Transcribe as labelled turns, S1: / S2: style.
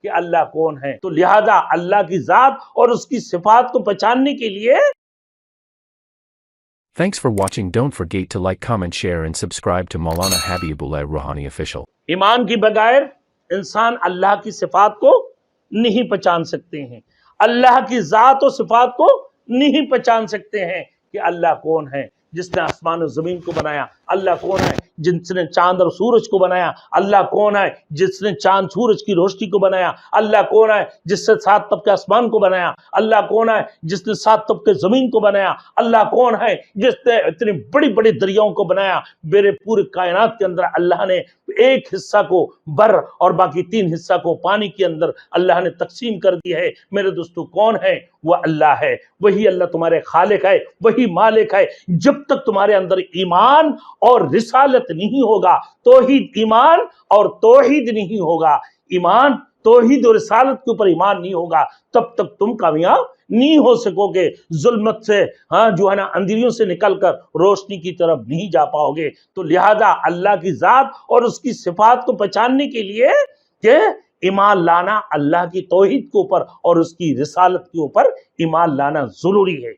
S1: کہ اللہ کون ہے. تو لہذا اللہ کی ذات اور اس کی صفات کو پہچاننے کے لیے
S2: Thanks for watching. Don't forget to like, comment, share and subscribe to Maulana Habibullah Rouhani Official.
S1: ایمان کی بغیر انسان اللہ کی صفات کو نہیں پہچان سکتے ہیں، اللہ کی ذات و صفات کو نہیں پہچان سکتے ہیں کہ اللہ کون ہے. جس نے آسمان و زمین کو بنایا اللہ کون ہے، جس نے چاند اور سورج کو بنایا اللہ کون ہے، جس نے چاند سورج کی روشنی کو بنایا اللہ کون ہے، جس سے 7 طبقے آسمان کو بنایا اللہ کون ہے، جس نے 7 طبقے زمین کو بنایا اللہ کون ہے، جس نے اتنی بڑی بڑی دریاؤں کو بنایا. میرے پورے کائنات کے اندر اللہ نے ایک حصہ کو بر اور باقی 3 حصہ کو پانی کے اندر اللہ نے تقسیم کر دیا ہے. میرے دوستو کون ہے؟ وہ اللہ ہے. وہی اللہ تمہارے خالق ہے، وہی مالک ہے. جب تک تمہارے اندر ایمان اور رسالت نہیں ہوگا، توحید ایمان اور توحید نہیں ہوگا، ایمان توحید اور رسالت کے اوپر ایمان نہیں ہوگا، تب تک تم کامیاب نہیں ہو سکو گے. ظلمت سے جو ہے نا اندھیریوں سے نکل کر روشنی کی طرف نہیں جا پاؤ گے. تو لہذا اللہ کی ذات اور اس کی صفات کو پہچاننے کے لیے کہ ایمان لانا اللہ کی توحید کے اوپر اور اس کی رسالت کے اوپر ایمان لانا ضروری ہے.